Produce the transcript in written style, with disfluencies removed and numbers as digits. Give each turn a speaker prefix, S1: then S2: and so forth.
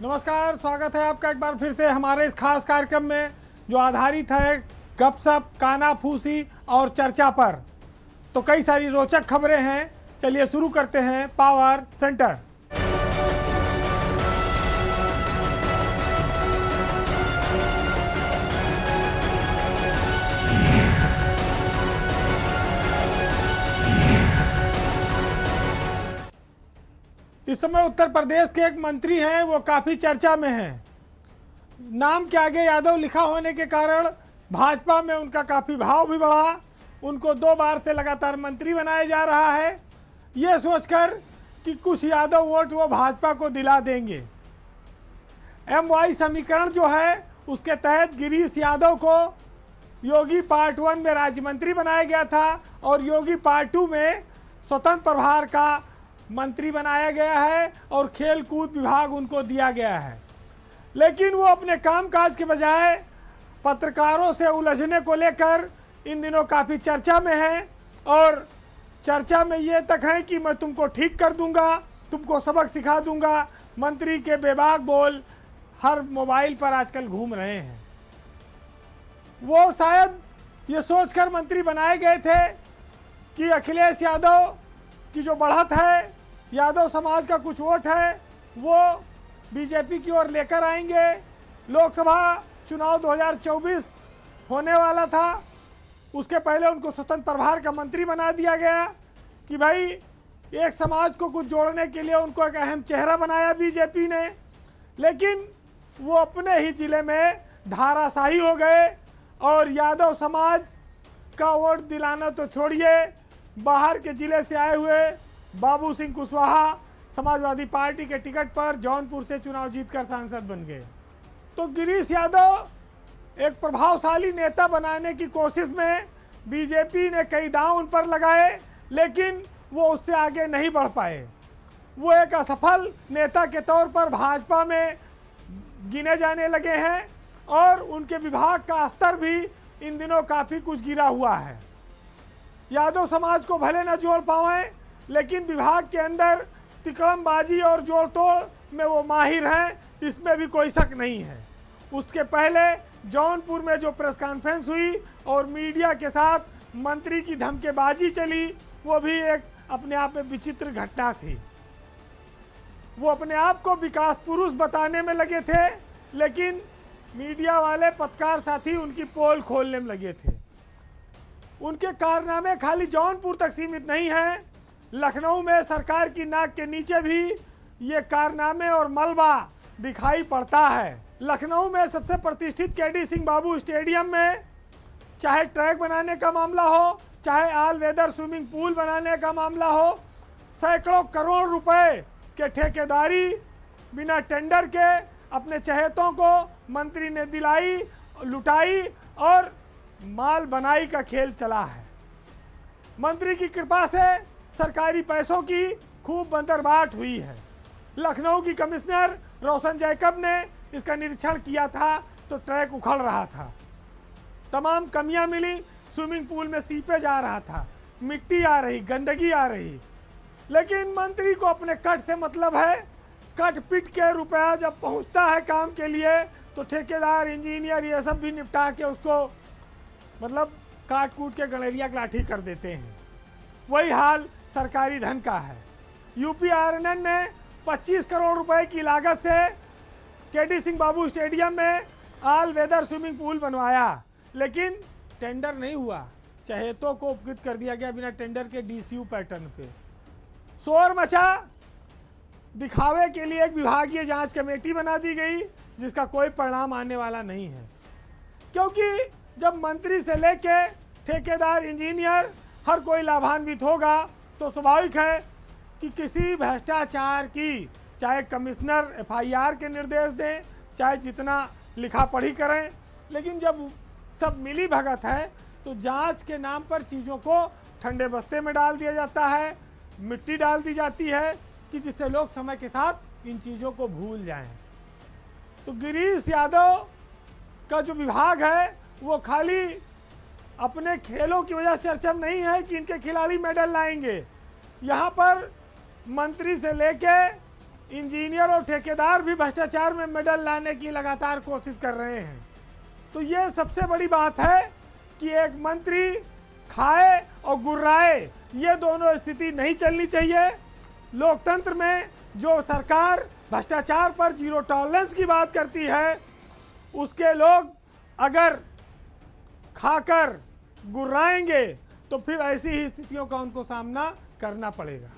S1: नमस्कार, स्वागत है आपका एक बार फिर से हमारे इस खास कार्यक्रम में जो आधारित है गपशप, कानाफूसी और चर्चा पर। तो कई सारी रोचक खबरें हैं। चलिए शुरू करते हैं पावर सेंटर। इस समय उत्तर प्रदेश के एक मंत्री हैं, वो काफ़ी चर्चा में हैं। नाम के आगे यादव लिखा होने के कारण भाजपा में उनका काफ़ी भाव भी बढ़ा। उनको 2 बार से लगातार मंत्री बनाया जा रहा है, ये सोचकर कि कुछ यादव वोट वो भाजपा को दिला देंगे। MY समीकरण जो है उसके तहत गिरीश यादव को योगी पार्ट 1 में राज्य मंत्री बनाया गया था और योगी पार्ट 2 में स्वतंत्र प्रभार का मंत्री बनाया गया है और खेल कूद विभाग उनको दिया गया है। लेकिन वो अपने कामकाज के बजाय पत्रकारों से उलझने को लेकर इन दिनों काफ़ी चर्चा में है और चर्चा में ये तक है कि मैं तुमको ठीक कर दूंगा, तुमको सबक सिखा दूंगा। मंत्री के बेबाक बोल हर मोबाइल पर आजकल घूम रहे हैं। वो शायद ये सोचकर मंत्री बनाए गए थे कि अखिलेश यादव की जो बढ़त है, यादव समाज का कुछ वोट है, वो बीजेपी की ओर लेकर आएंगे। लोकसभा चुनाव 2024 होने वाला था, उसके पहले उनको स्वतंत्र प्रभार का मंत्री बना दिया गया कि भाई एक समाज को कुछ जोड़ने के लिए उनको एक अहम चेहरा बनाया बीजेपी ने। लेकिन वो अपने ही जिले में धाराशाही हो गए और यादव समाज का वोट दिलाना तो छोड़िए, बाहर के जिले से आए हुए बाबू सिंह कुशवाहा समाजवादी पार्टी के टिकट पर जौनपुर से चुनाव जीतकर सांसद बन गए। तो गिरीश यादव एक प्रभावशाली नेता बनाने की कोशिश में बीजेपी ने कई दांव उन पर लगाए, लेकिन वो उससे आगे नहीं बढ़ पाए। वो एक असफल नेता के तौर पर भाजपा में गिने जाने लगे हैं और उनके विभाग का स्तर भी इन दिनों काफ़ी कुछ गिरा हुआ है। यादव समाज को भले न जोड़ पाएं, लेकिन विभाग के अंदर तिकड़मबाजी और जोड़ तोड़ में वो माहिर हैं, इसमें भी कोई शक नहीं है। उसके पहले जौनपुर में जो प्रेस कॉन्फ्रेंस हुई और मीडिया के साथ मंत्री की धमकेबाजी चली, वो भी एक अपने आप में विचित्र घटना थी। वो अपने आप को विकास पुरुष बताने में लगे थे, लेकिन मीडिया वाले पत्रकार साथी उनकी पोल खोलने में लगे थे। उनके कारनामे खाली जौनपुर तक सीमित नहीं हैं, लखनऊ में सरकार की नाक के नीचे भी ये कारनामे और मलबा दिखाई पड़ता है। लखनऊ में सबसे प्रतिष्ठित KD सिंह बाबू स्टेडियम में चाहे ट्रैक बनाने का मामला हो, चाहे ऑल वेदर स्विमिंग पूल बनाने का मामला हो, सैकड़ों करोड़ रुपए के ठेकेदारी बिना टेंडर के अपने चहेतों को मंत्री ने दिलाई, लुटाई और माल बनाई का खेल चला है। मंत्री की कृपा से सरकारी पैसों की खूब बंदरबाट हुई है। लखनऊ की कमिश्नर रोशन जैकब ने इसका निरीक्षण किया था तो ट्रैक उखड़ रहा था, तमाम कमियां मिली। स्विमिंग पूल में सीपेज आ रहा था, मिट्टी आ रही, गंदगी आ रही, लेकिन मंत्री को अपने कट से मतलब है। कट पिट के रुपया जब पहुंचता है काम के लिए तो ठेकेदार, इंजीनियर ये सब भी निपटा के उसको मतलब काट कूट के गणेरिया की लाठी कर देते हैं। वही हाल सरकारी धन का है। यूपी RNN ने 25 करोड़ रुपए की लागत से KD सिंह बाबू स्टेडियम में ऑल वेदर स्विमिंग पूल बनवाया, लेकिन टेंडर नहीं हुआ। चहेतों को उपकृत कर दिया गया बिना टेंडर के DCU पैटर्न पे। शोर मचा, दिखावे के लिए एक विभागीय जांच कमेटी बना दी गई जिसका कोई परिणाम आने वाला नहीं है, क्योंकि जब मंत्री से लेके ठेकेदार, इंजीनियर हर कोई लाभान्वित होगा तो स्वाभाविक है कि किसी भ्रष्टाचार की, चाहे कमिश्नर FIR के निर्देश दें, चाहे जितना लिखा पढ़ी करें, लेकिन जब सब मिली भगत है तो जांच के नाम पर चीज़ों को ठंडे बस्ते में डाल दिया जाता है, मिट्टी डाल दी जाती है कि जिससे लोग समय के साथ इन चीज़ों को भूल जाएं। तो गिरीश यादव का जो विभाग है वो खाली अपने खेलों की वजह से चर्चा में नहीं है कि इनके खिलाड़ी मेडल लाएंगे। यहाँ पर मंत्री से लेके इंजीनियर और ठेकेदार भी भ्रष्टाचार में मेडल लाने की लगातार कोशिश कर रहे हैं। तो ये सबसे बड़ी बात है कि एक मंत्री खाए और गुर्राए, ये दोनों स्थिति नहीं चलनी चाहिए। लोकतंत्र में जो सरकार भ्रष्टाचार पर जीरो टॉलरेंस की बात करती है, उसके लोग अगर खाकर गुर्राएंगे तो फिर ऐसी ही स्थितियों का उनको सामना करना पड़ेगा।